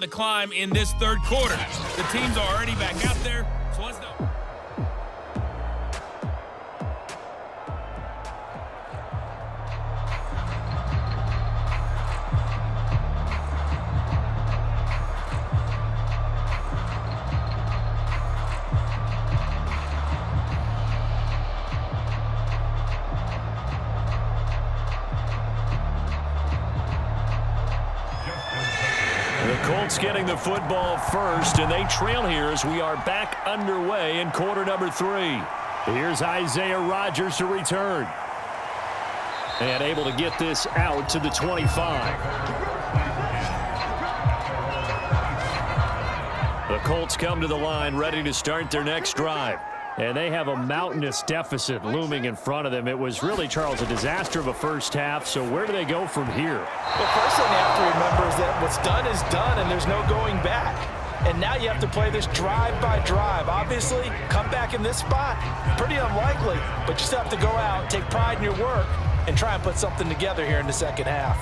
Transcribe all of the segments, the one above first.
The climb in this third quarter. The team's already back out there, so let's go. The Colts getting the football first, and they trail here as we are back underway in quarter number 3. Here's Isaiah Rodgers to return. And able to get this out to the 25. The Colts come to the line ready to start their next drive. And they have a mountainous deficit looming in front of them. It was really, Charles, a disaster of a first half. So where do they go from here? The first thing you have to remember is that what's done is done, and there's no going back. And now you have to play this drive by drive. Obviously, come back in this spot, pretty unlikely. But you still have to go out, take pride in your work, and try and put something together here in the second half.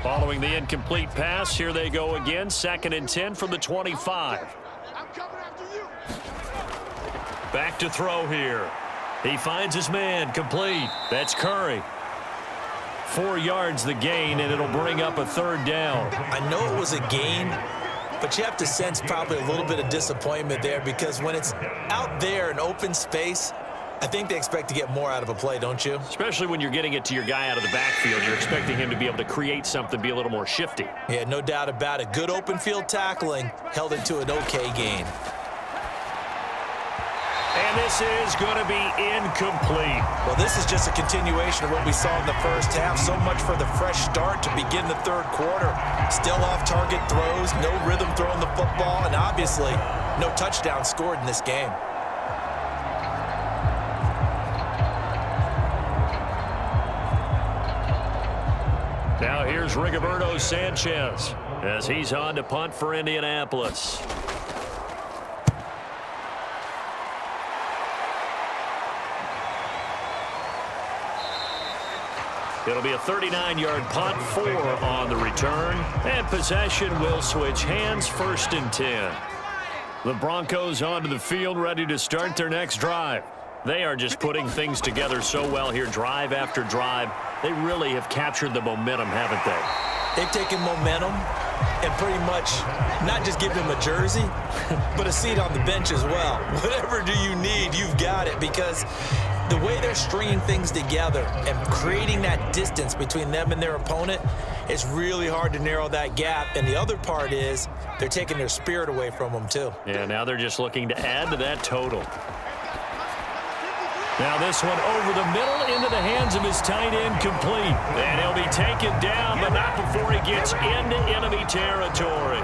Following the incomplete pass, here they go again. 2nd and 10 from the 25. Back to throw here. He finds his man, complete. That's Curry. 4 yards the gain, and it'll bring up a 3rd down. I know it was a gain, but you have to sense probably a little bit of disappointment there, because when it's out there in open space, I think they expect to get more out of a play, don't you? Especially when you're getting it to your guy out of the backfield. You're expecting him to be able to create something, be a little more shifty. Yeah, no doubt about it. Good open field tackling held it to an okay gain. And this is going to be incomplete. Well, this is just a continuation of what we saw in the first half. So much for the fresh start to begin the third quarter. Still off-target throws, no rhythm throwing the football, and obviously no touchdown scored in this game. Now here's Rigoberto Sanchez as he's on to punt for Indianapolis. It'll be a 39-yard punt, 4 on the return, and possession will switch hands, 1st and 10. The Broncos onto the field, ready to start their next drive. They are just putting things together so well here, drive after drive. They really have captured the momentum, haven't they? They've taken momentum and pretty much not just give them a jersey, but a seat on the bench as well. Whatever do you need, you've got it, because the way they're stringing things together and creating that distance between them and their opponent, it's really hard to narrow that gap. And the other part is they're taking their spirit away from them, too. Yeah, now they're just looking to add to that total. Now this one over the middle into the hands of his tight end, complete. And he'll be taken down, but not before he gets into enemy territory.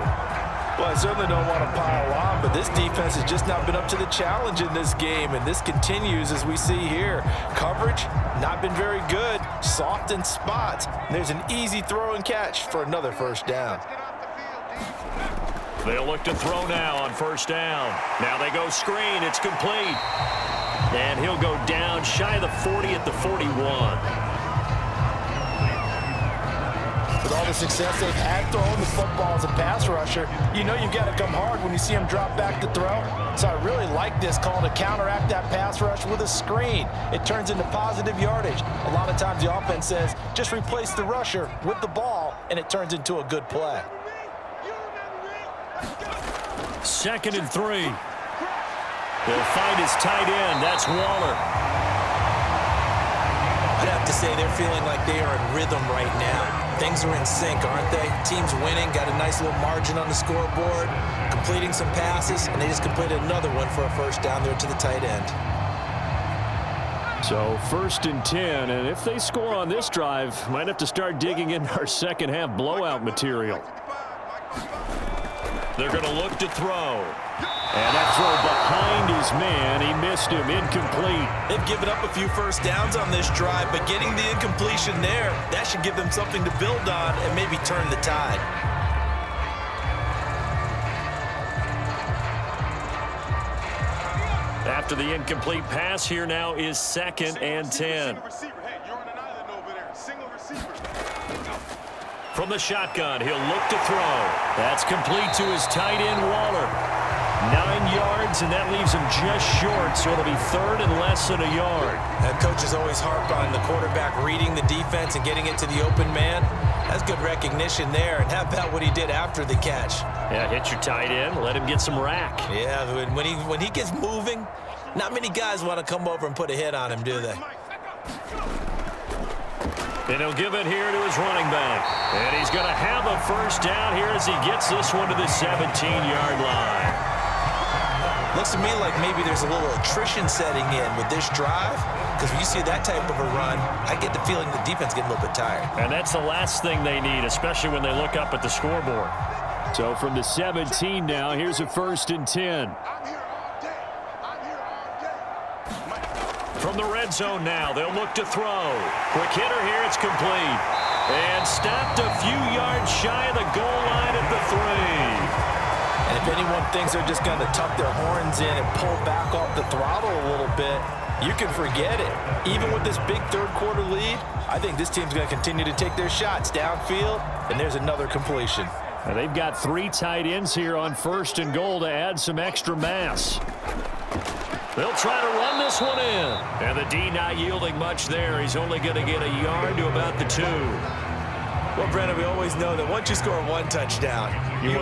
Well, I certainly don't want to pile on, but this defense has just not been up to the challenge in this game, and this continues as we see here. Coverage, not been very good, soft in spots. There's an easy throw and catch for another 1st down. They'll look to throw now on 1st down. Now they go screen, it's complete. And he'll go down shy of the 40 at the 41. With all the success they've had throwing the football as a pass rusher, you know you've got to come hard when you see him drop back to throw. So I really like this call to counteract that pass rush with a screen. It turns into positive yardage. A lot of times the offense says, just replace the rusher with the ball, and it turns into a good play. 2nd and 3. He'll find his tight end. That's Waller. I'd have to say they're feeling like they are in rhythm right now. Things are in sync, aren't they? Team's winning, got a nice little margin on the scoreboard, completing some passes, and they just completed another one for a 1st down there to the tight end. So 1st and 10, and if they score on this drive, might have to start digging into our second half blowout material. They're going to look to throw. And that throw behind his man, he missed him, incomplete. They've given up a few 1st downs on this drive, but getting the incompletion there, that should give them something to build on and maybe turn the tide. After the incomplete pass, here now is 2nd and 10. From the shotgun, he'll look to throw. That's complete to his tight end, Waller. 9 yards, and that leaves him just short, so it'll be third and less than a yard. And coaches always harp on the quarterback reading the defense and getting it to the open man. That's good recognition there. And how about what he did after the catch? Yeah, hit your tight end, let him get some rack. Yeah, when he gets moving, not many guys want to come over and put a hit on him, do they? And he'll give it here to his running back. And he's going to have a first down here as he gets this one to the 17-yard line. Looks to me like maybe there's a little attrition setting in with this drive, because when you see that type of a run, I get the feeling the defense getting a little bit tired. And that's the last thing they need, especially when they look up at the scoreboard. So from the 17 now, here's a 1st and 10. From the red zone now, they'll look to throw. Quick hitter here, it's complete. And stopped a few yards shy of the goal line at the 3. And if anyone thinks they're just going to tuck their horns in and pull back off the throttle a little bit, you can forget it. Even with this big third-quarter lead, I think this team's going to continue to take their shots downfield, and there's another completion. And they've got 3 tight ends here on 1st and goal to add some extra mass. They'll try to run this one in. And the D not yielding much there. He's only going to get a yard to about the 2. Well, Brandon, we always know that once you score 1 touchdown, you're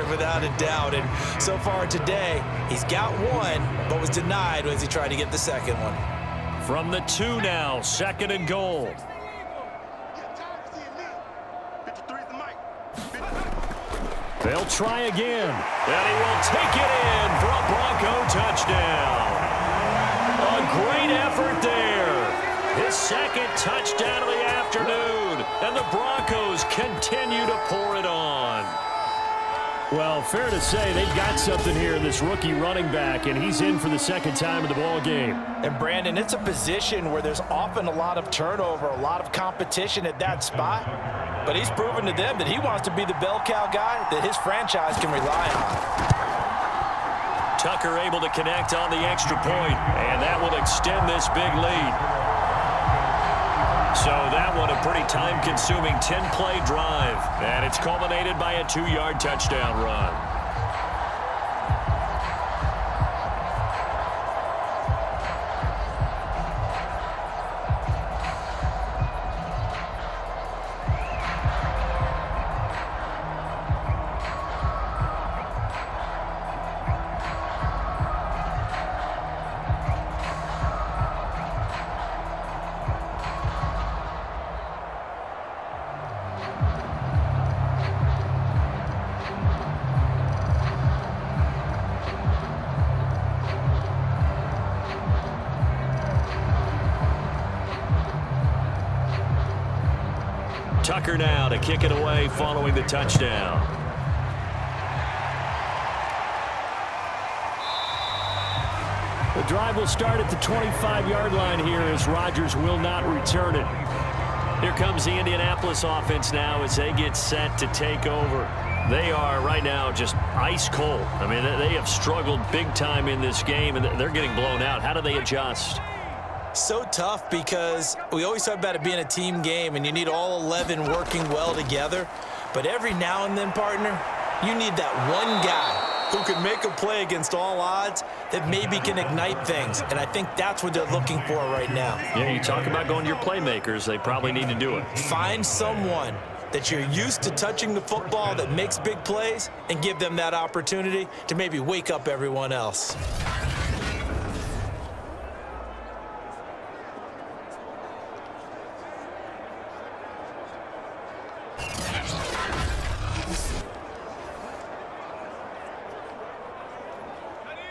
without a doubt. And so far today, he's got 1, but was denied as he tried to get the second one. From the 2 now, 2nd and goal. They'll try again. And he will take it in for a Bronco touchdown. A great effort there. His 2nd touchdown of the afternoon. And the Broncos continue to pour it on. Well, fair to say they've got something here in this rookie running back, and he's in for the 2nd time in the ball game. And, Brandon, it's a position where there's often a lot of turnover, a lot of competition at that spot. But he's proven to them that he wants to be the bell cow guy that his franchise can rely on. Tucker able to connect on the extra point, and that will extend this big lead. So that one a pretty time-consuming 10-play drive. And it's culminated by a 2-yard touchdown run. Tucker now to kick it away following the touchdown. The drive will start at the 25-yard line here as Rodgers will not return it. Here comes the Indianapolis offense now as they get set to take over. They are right now just ice cold. I mean, they have struggled big time in this game, and they're getting blown out. How do they adjust? So tough because we always talk about it being a team game and you need all 11 working well together. But every now and then, partner, you need that one guy who can make a play against all odds that maybe can ignite things. And I think that's what they're looking for right now. Yeah, you talk about going to your playmakers. They probably need to do it. Find someone that you're used to touching the football that makes big plays and give them that opportunity to maybe wake up everyone else.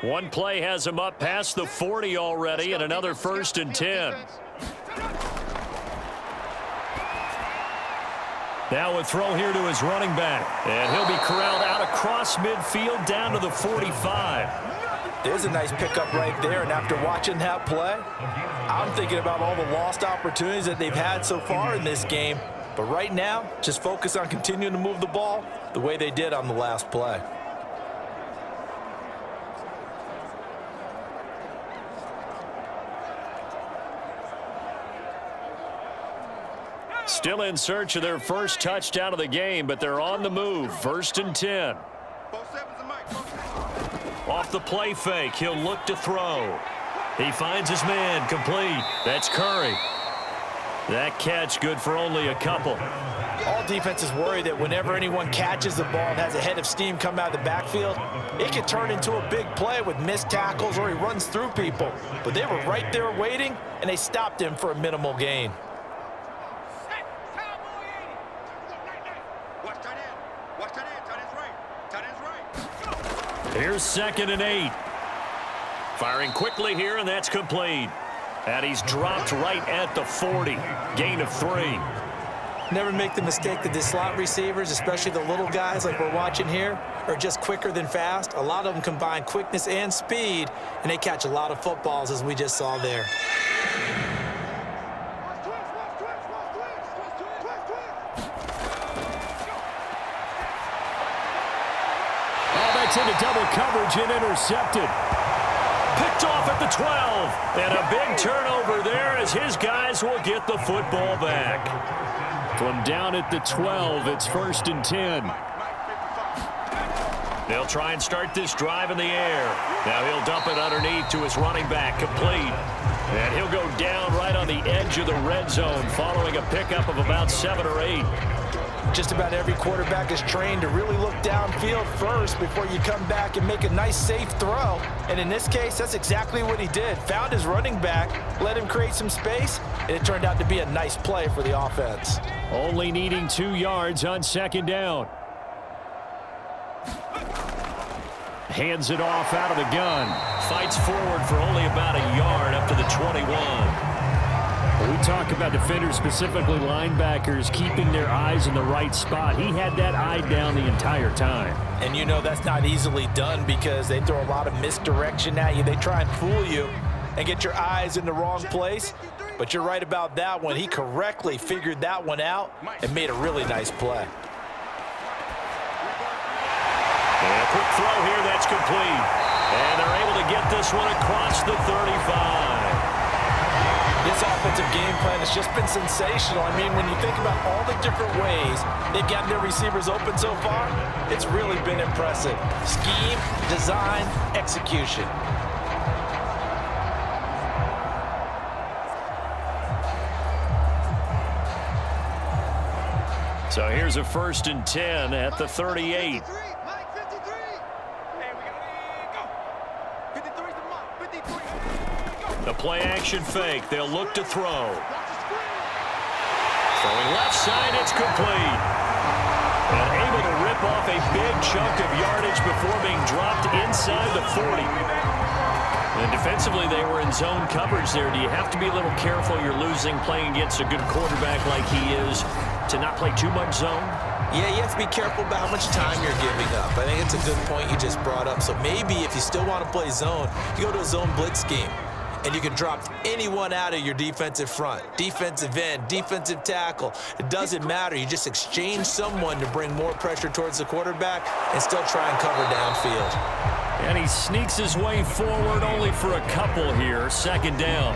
One play has him up past the 40 already, and another 1st and 10. Now a throw here to his running back, and he'll be corralled out across midfield down to the 45. There's a nice pickup right there, and after watching that play, I'm thinking about all the lost opportunities that they've had so far in this game. But right now, just focus on continuing to move the ball the way they did on the last play. Still in search of their first touchdown of the game, but they're on the move. 1st and 10. Off the play fake, he'll look to throw. He finds his man, complete. That's Curry. That catch good for only a couple. All defenses worry that whenever anyone catches the ball and has a head of steam come out of the backfield, it can turn into a big play with missed tackles or he runs through people. But they were right there waiting, and they stopped him for a minimal gain. Here's 2nd and 8. Firing quickly here, and that's complete. And he's dropped right at the 40. Gain of 3. Never make the mistake that the slot receivers, especially the little guys like we're watching here, are just quicker than fast. A lot of them combine quickness and speed, and they catch a lot of footballs, as we just saw there. Into double coverage and intercepted. Picked off at the 12. And a big turnover there as his guys will get the football back. From down at the 12, it's 1st and 10. They'll try and start this drive in the air. Now he'll dump it underneath to his running back, complete. And he'll go down right on the edge of the red zone following a pickup of about 7 or 8. Just about every quarterback is trained to really look downfield first before you come back and make a nice, safe throw. And in this case, that's exactly what he did. Found his running back, let him create some space, and it turned out to be a nice play for the offense. Only needing 2 yards on 2nd down. Hands it off out of the gun. Fights forward for only about a yard up to the 21. We talk about defenders, specifically linebackers, keeping their eyes in the right spot. He had that eye down the entire time. And you know that's not easily done because they throw a lot of misdirection at you. They try and fool you and get your eyes in the wrong place. But you're right about that one. He correctly figured that one out and made a really nice play. And a quick throw here, that's complete. And they're able to get this one across the 35. This offensive game plan has just been sensational. I mean, when you think about all the different ways they've gotten their receivers open so far, it's really been impressive. Scheme, design, execution. So here's a 1st and 10 at the 38. The play action fake. They'll look to throw. Throwing left side, it's complete. And able to rip off a big chunk of yardage before being dropped inside the 40. And defensively, they were in zone coverage there. Do you have to be a little careful? You're losing playing against a good quarterback like he is to not play too much zone? Yeah, you have to be careful about how much time you're giving up. I think it's a good point you just brought up. So maybe if you still want to play zone, you go to a zone blitz scheme. And you can drop anyone out of your defensive front, defensive end, defensive tackle. It doesn't matter. You just exchange someone to bring more pressure towards the quarterback and still try and cover downfield. And he sneaks his way forward only for a couple here. 2nd down.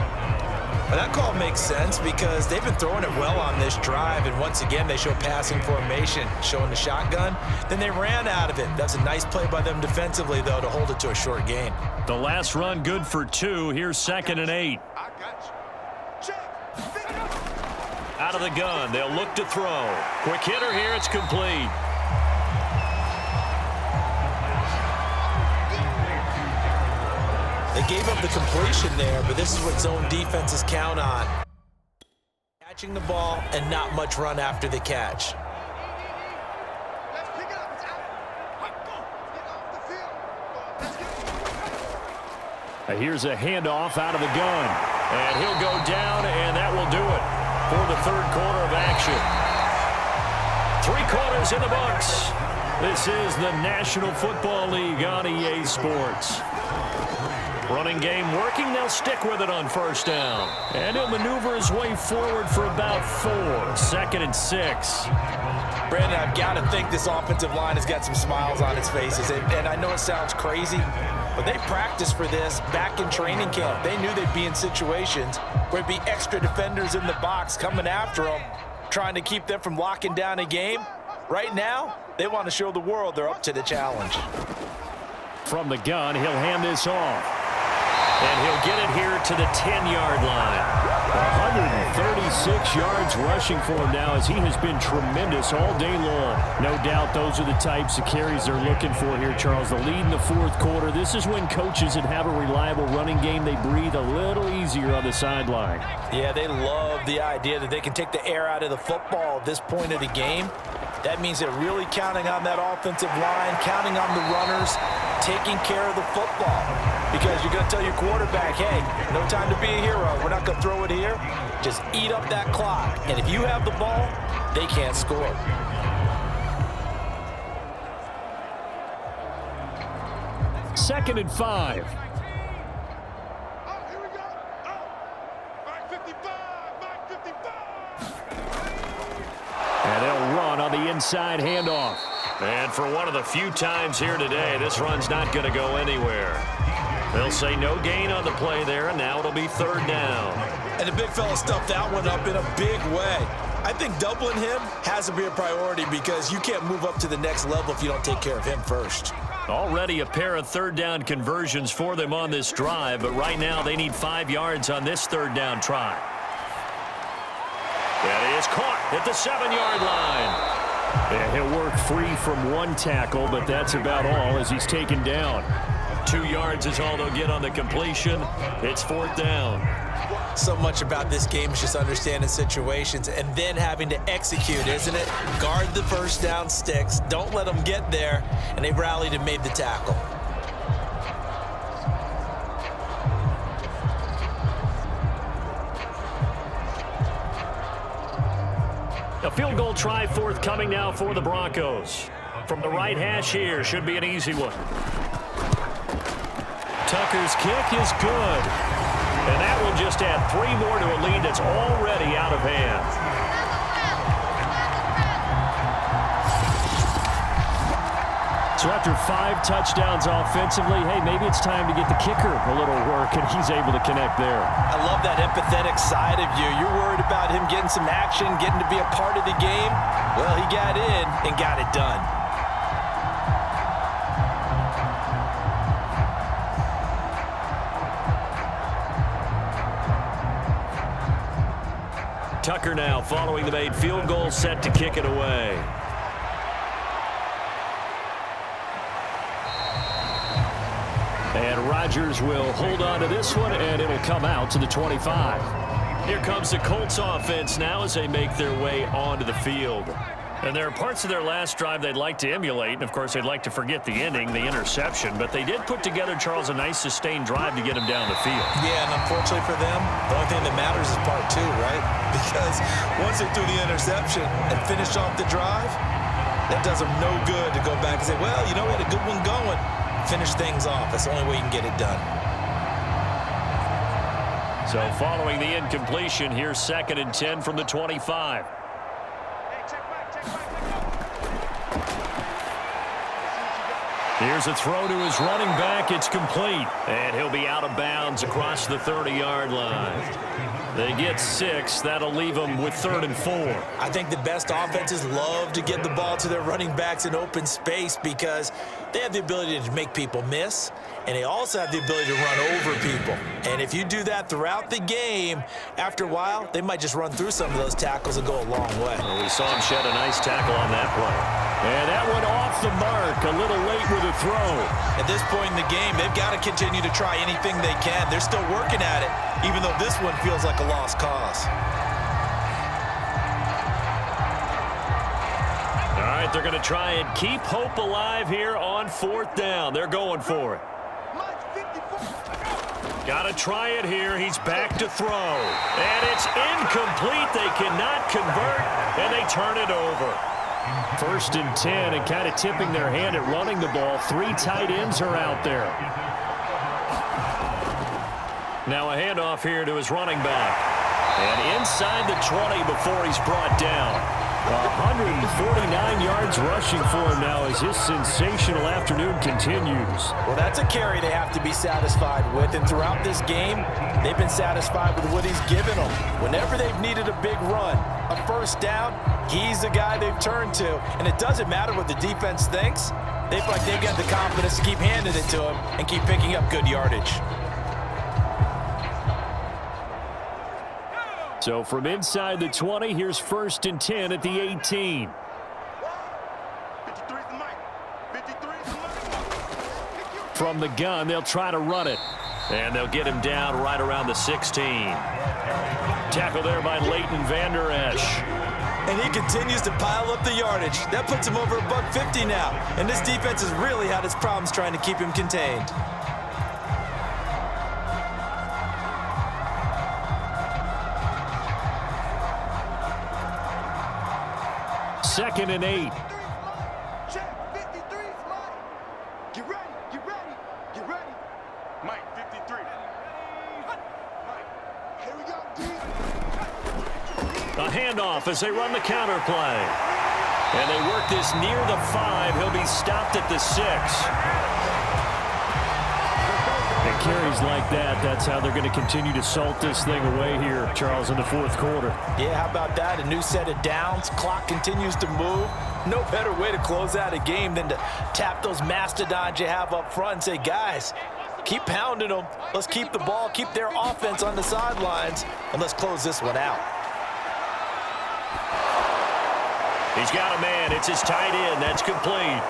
Well, that call makes sense because they've been throwing it well on this drive, and once again they show passing formation, showing the shotgun. Then they ran out of it. That's a nice play by them defensively, though, to hold it to a short gain. The last run good for 2. Here's 2nd and 8. Out of the gun, they'll look to throw. Quick hitter here, it's complete. They gave up the completion there, but this is what zone defenses count on. Catching the ball and not much run after the catch. Here's a handoff out of the gun. And he'll go down, and that will do it for the 3rd quarter of action. 3 quarters in the books. This is the National Football League on EA Sports. Running game working. They'll stick with it on 1st down. And he'll maneuver his way forward for about 4. 2nd and 6. Brandon, I've got to think this offensive line has got some smiles on its faces. And I know it sounds crazy, but they practiced for this back in training camp. They knew they'd be in situations where it'd be extra defenders in the box coming after them. trying to keep them from locking down a game. Right now, they want to show the world they're up to the challenge. From the gun, he'll hand this off. And he'll get it here to the 10-yard line. 136 yards rushing for him now, as he has been tremendous all day long. No doubt those are the types of carries they're looking for here, Charles. The lead in the fourth quarter. This is when coaches that have a reliable running game, they breathe a little easier on the sideline. Yeah, they love the idea that they can take the air out of the football at this point of the game. That means they're really counting on that offensive line, counting on the runners, taking care of the football. Because you're going to tell your quarterback, hey, no time to be a hero. We're not going to throw it here. Just eat up that clock. And if you have the ball, they can't score. Second and 5. Here we go. Back 55. Back 55. And they'll run on the inside handoff. And for one of the few times here today, this run's not going to go anywhere. They'll say no gain on the play there, and now it'll be third down. And the big fella stuffed that one up in a big way. I think doubling him has to be a priority because you can't move up to the next level if you don't take care of him first. Already a pair of third down conversions for them on this drive, but right now they need 5 yards on this third down try. That is caught at the 7-yard line. And he'll work free from one tackle, but that's about all as he's taken down. 2 yards is all they'll get on the completion. It's fourth down. So much about this game is just understanding situations and then having to execute, isn't it? Guard the first down sticks. Don't let them get there. And they rallied and made the tackle. A field goal try forthcoming now for the Broncos. From the right hash here, should be an easy one. Tucker's kick is good. And that will just add 3 more to a lead that's already out of hand. So after 5 touchdowns offensively, hey, maybe it's time to get the kicker a little work, and he's able to connect there. I love that empathetic side of you. You're worried about him getting some action, getting to be a part of the game. Well, he got in and got it done. Tucker now following the made field goal, set to kick it away. And Rodgers will hold on to this one, and it'll come out to the 25. Here comes the Colts offense now as they make their way onto the field. And there are parts of their last drive they'd like to emulate, and of course they'd like to forget the ending, the interception, but they did put together, Charles, a nice sustained drive to get him down the field. Yeah, and unfortunately for them, the only thing that matters is part 2, right? Because once they threw the interception and finished off the drive, that does them no good to go back and say, well, you know, we had a good one going. Finish things off. That's the only way you can get it done. So following the incompletion, here's 2nd and 10 from the 25. Here's a throw to his running back. It's complete. And he'll be out of bounds across the 30-yard line. They get 6. That'll leave them with 3rd and 4. I think the best offenses love to get the ball to their running backs in open space because they have the ability to make people miss, and they also have the ability to run over people. And if you do that throughout the game, after a while, they might just run through some of those tackles and go a long way. Well, we saw him shed a nice tackle on that play. And that one off the mark, a little late with a throw. At this point in the game, they've got to continue to try anything they can. They're still working at it, even though this one feels like a lost cause. All right, they're going to try and keep hope alive here on 4th down. They're going for it. Got to try it here. He's back to throw. And it's incomplete. They cannot convert, and they turn it over. 1st and 10, and kind of tipping their hand at running the ball. 3 tight ends are out there. Now a handoff here to his running back. And inside the 20 before he's brought down. 149 yards rushing for him now as his sensational afternoon continues. Well, that's a carry they have to be satisfied with, and throughout this game, they've been satisfied with what he's given them. Whenever they've needed a big run, a first down, he's the guy they've turned to, and it doesn't matter what the defense thinks. They feel like they've got the confidence to keep handing it to him and keep picking up good yardage. So from inside the 20, here's 1st and 10 at the 18. From the gun, they'll try to run it. And they'll get him down right around the 16. Tackle there by Leighton Vander Esch. And he continues to pile up the yardage. That puts him over $150 now. And this defense has really had its problems trying to keep him contained. Second and 8. Check, 53, Mike. Get ready, get ready, get ready. Mike, 53. Mike, here we go, D. A handoff as they run the counter play. And they work this near the 5. He'll be stopped at the 6. And carries like that, that's how they're going to continue to salt this thing away here, Charles, in the 4th quarter. Yeah, how about that? A new set of downs. Clock continues to move. No better way to close out a game than to tap those mastodons you have up front and say, guys, keep pounding them. Let's keep the ball, keep their offense on the sidelines, and let's close this one out. He's got a man. It's his tight end. That's complete.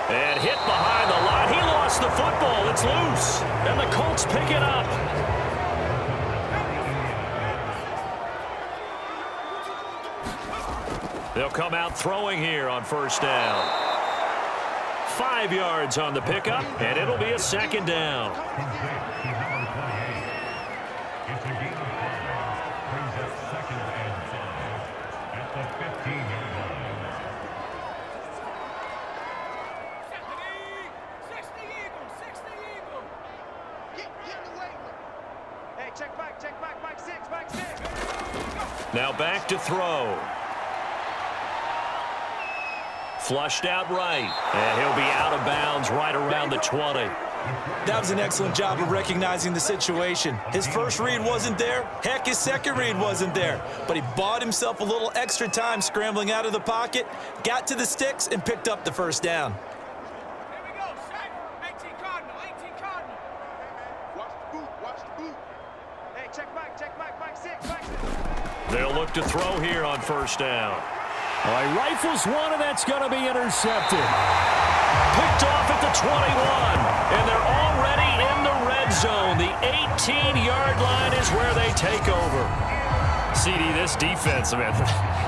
And hit behind the line. He lost the football. It's loose. And the Colts pick it up. They'll come out throwing here on 1st down. 5 yards on the pickup, and it'll be a 2nd down. Now back to throw. Flushed out right. And he'll be out of bounds right around the 20. That was an excellent job of recognizing the situation. His first read wasn't there. Heck, his second read wasn't there. But he bought himself a little extra time scrambling out of the pocket, got to the sticks, and picked up the 1st down. Here we go, set. 18 Cardinal, 18 Cardinal. Watch the boot, watch the boot. Hey, check back, 6, back 6. They'll look to throw here on 1st down. All right, rifles one, and that's going to be intercepted. Picked off at the 21, and they're already in the red zone. The 18-yard line is where they take over. CD, this defense, man,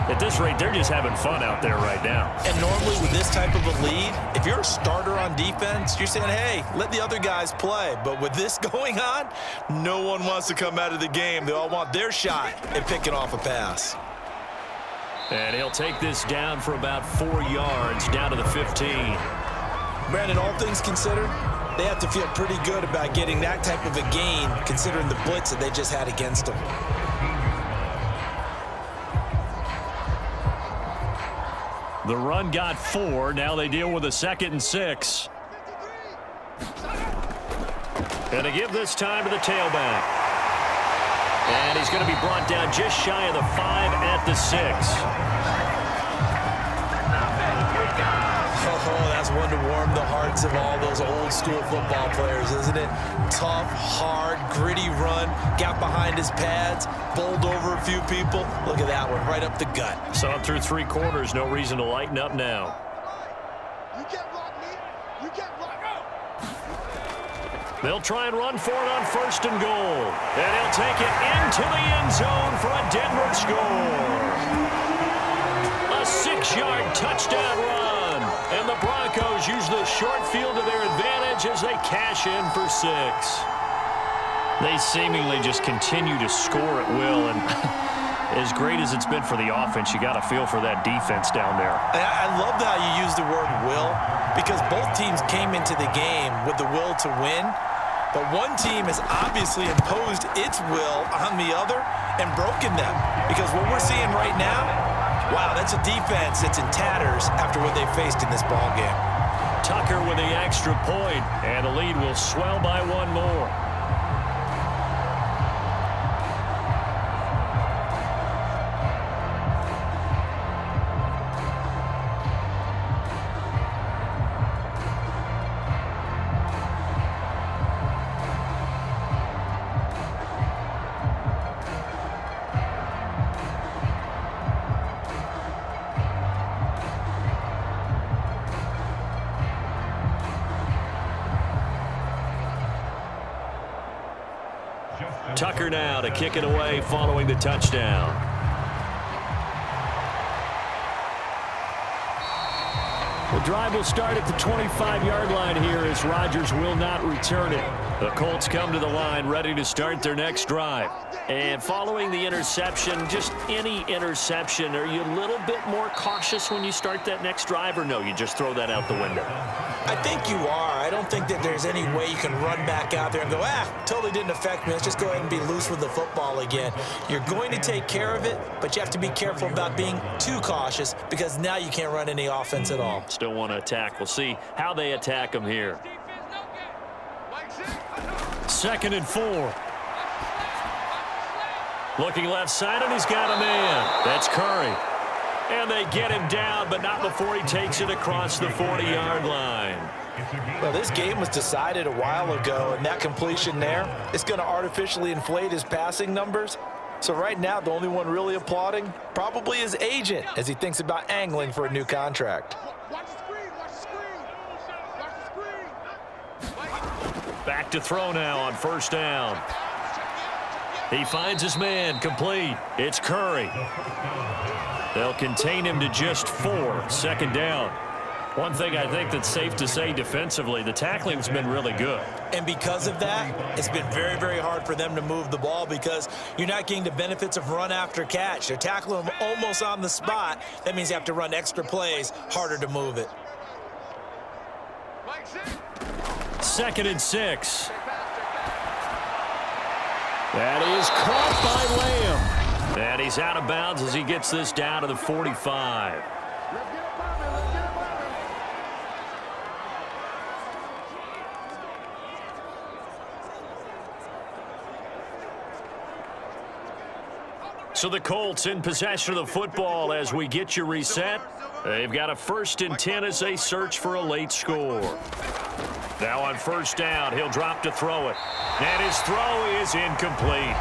at this rate, they're just having fun out there right now. And normally with this type of a lead, if you're a starter on defense, you're saying, hey, let the other guys play. But with this going on, no one wants to come out of the game. They all want their shot at picking off a pass. And he'll take this down for about 4 yards, down to the 15. Brandon, all things considered, they have to feel pretty good about getting that type of a gain, considering the blitz that they just had against them. The run got 4. Now they deal with a 2nd and 6. And to give this time to the tailback. And he's going to be brought down just shy of the 5 at the 6. Oh, that's one to warm the hearts of all those old school football players, isn't it? Tough, hard, gritty run, got behind his pads, bowled over a few people. Look at that one, right up the gut. Saw it through 3 quarters, no reason to lighten up now. You can't block me. You can't block me. They'll try and run for it on 1st and goal. And he'll take it into the end zone for a Denver score. A 6-yard touchdown run. And the Broncos use the short field to their advantage as they cash in for 6. They seemingly just continue to score at will. And as great as it's been for the offense, you got to feel for that defense down there. I love how you use the word will, because both teams came into the game with the will to win. But one team has obviously imposed its will on the other and broken them. Because what we're seeing right now, Wow, that's a defense that's in tatters after what they faced in this ball game. Tucker with the extra point, and the lead will swell by one more. Tucker now to kick it away following the touchdown. The drive will start at the 25-yard line here as Rodgers will not return it. The Colts come to the line ready to start their next drive. And following the interception, just any interception, are you a little bit more cautious when you start that next drive, or no, you just throw that out the window? I think you are. I don't think that there's any way you can run back out there and go, totally didn't affect me. Let's just go ahead and be loose with the football again. You're going to take care of it, but you have to be careful about being too cautious because now you can't run any offense at all. Still want to attack. We'll see how they attack them here. 2nd and 4. Looking left side, and he's got a man. That's Curry. And they get him down, but not before he takes it across the 40-yard line. Well, this game was decided a while ago, and that completion there is going to artificially inflate his passing numbers. So right now, the only one really applauding probably his agent as he thinks about angling for a new contract. Watch the screen, watch the screen. Watch the screen. Back to throw now on 1st down. He finds his man, complete. It's Curry. They'll contain him to just 4, 2nd down. One thing I think that's safe to say defensively, the tackling's been really good. And because of that, it's been very, very hard for them to move the ball because you're not getting the benefits of run after catch. They're tackling them almost on the spot. That means you have to run extra plays, harder to move it. 2nd and 6. That is caught by Lamb. And he's out of bounds as he gets this down to the 45. So the Colts in possession of the football as we get you reset. They've got a 1st and 10 as they search for a late score. Now on 1st down, he'll drop to throw it. And his throw is incomplete.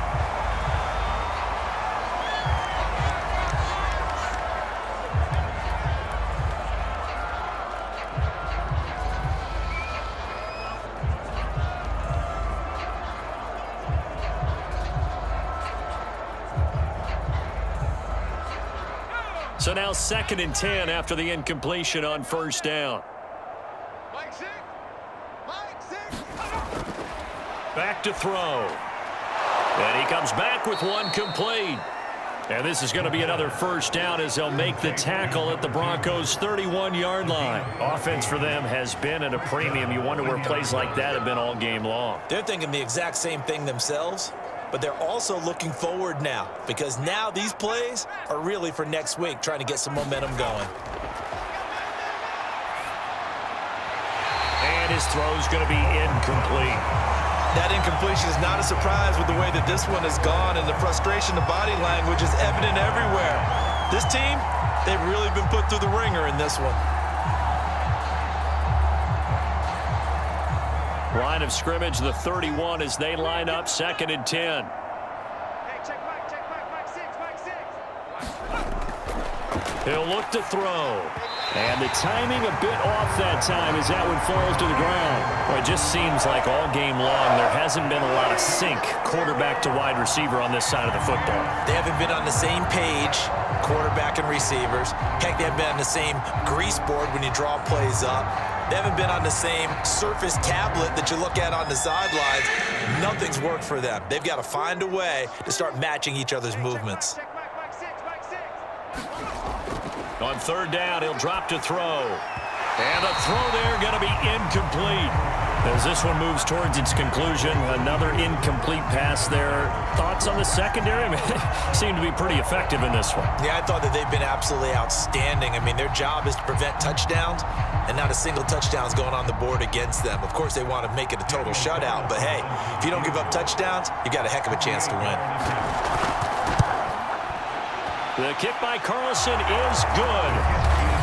So now 2nd and 10 after the incompletion on 1st down. Back to throw. And he comes back with one complete. And this is going to be another 1st down as they'll make the tackle at the Broncos' 31-yard line. Offense for them has been at a premium. You wonder where plays like that have been all game long. They're thinking the exact same thing themselves, but they're also looking forward now because now these plays are really for next week, trying to get some momentum going. And his throw's going to be incomplete. That incompletion is not a surprise with the way that this one has gone, and the frustration, the body language is evident everywhere. This team, they've really been put through the ringer in this one. Line of scrimmage, the 31 as they line up 2nd and 10. Hey, check Mike 6. He'll look to throw. And the timing a bit off that time as that one falls to the ground. Well, it just seems like all game long there hasn't been a lot of sync quarterback to wide receiver on this side of the football. They haven't been on the same page, quarterback and receivers. Heck, they haven't been on the same grease board when you draw plays up. They haven't been on the same Surface tablet that you look at on the sidelines. Nothing's worked for them. They've got to find a way to start matching each other's movements. On 3rd down, he'll drop to throw. And the throw there going to be incomplete. As this one moves towards its conclusion, another incomplete pass there. Thoughts on the secondary? I mean, they seem to be pretty effective in this one. Yeah, I thought that they've been absolutely outstanding. I mean, their job is to prevent touchdowns, and not a single touchdown is going on the board against them. Of course, they want to make it a total shutout, but hey, if you don't give up touchdowns, you got a heck of a chance to win. The kick by Carlson is good.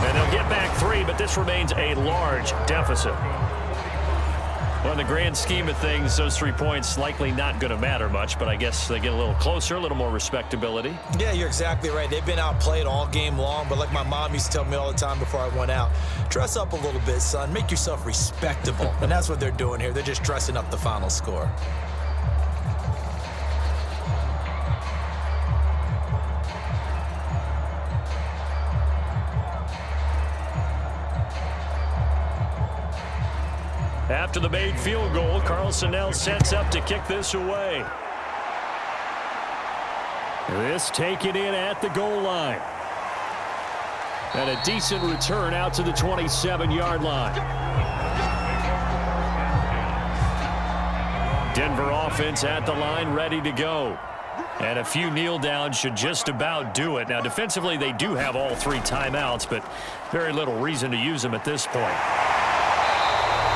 And they'll get back 3, but this remains a large deficit. Well, in the grand scheme of things, those 3 points likely not going to matter much, but I guess they get a little closer, a little more respectability. Yeah, you're exactly right. They've been outplayed all game long, but like my mom used to tell me all the time before I went out, dress up a little bit, son. Make yourself respectable. And that's what they're doing here. They're just dressing up the final score. After the made field goal, Carlson now sets up to kick this away. This taken in at the goal line. And a decent return out to the 27-yard line. Denver offense at the line, ready to go. And a few kneel downs should just about do it. Now, defensively, they do have all 3 timeouts, but very little reason to use them at this point.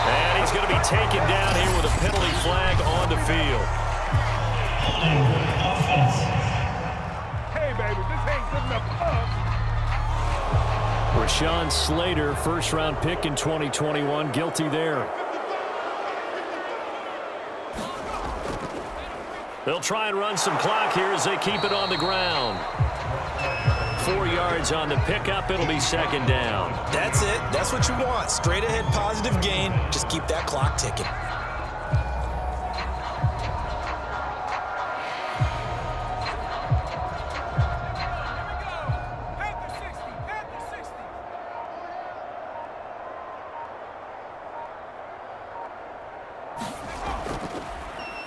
And he's going to be taken down here with a penalty flag on the field. Hey, baby, this ain't good enough for us. Rashawn Slater, first-round pick in 2021, guilty there. They'll try and run some clock here as they keep it on the ground. 4 yards on the pickup. It'll be second down. That's it. That's what you want. Straight ahead positive gain. Just keep that clock ticking.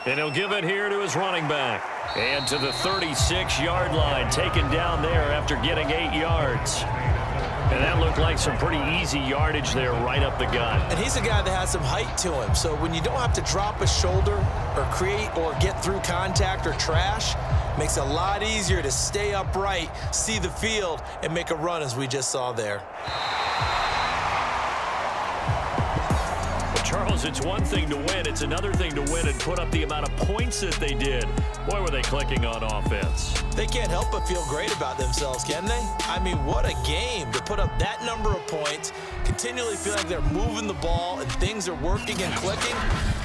And he'll give it here to his running back. And to the 36-yard line, taken down there after getting 8 yards. And that looked like some pretty easy yardage there right up the gut. And he's a guy that has some height to him. So when you don't have to drop a shoulder or create or get through contact or trash, makes it a lot easier to stay upright, see the field, and make a run as we just saw there. Charles, it's one thing to win. It's another thing to win and put up the amount of points that they did. Boy, were they clicking on offense. They can't help but feel great about themselves, can they? I mean, what a game to put up that number of points, continually feel like they're moving the ball and things are working and clicking.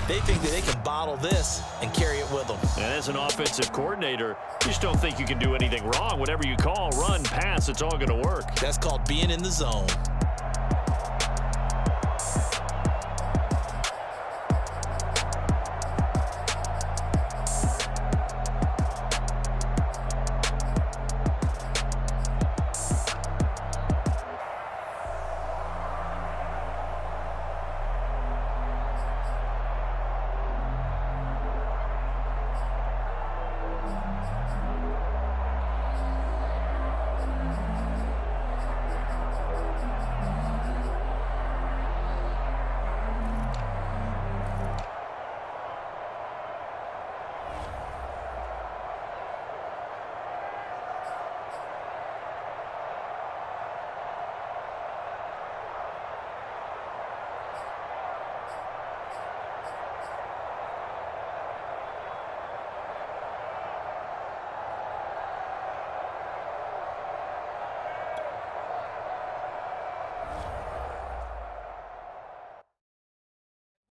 They think that they can bottle this and carry it with them. And as an offensive coordinator, you just don't think you can do anything wrong. Whatever you call, run, pass, it's all going to work. That's called being in the zone.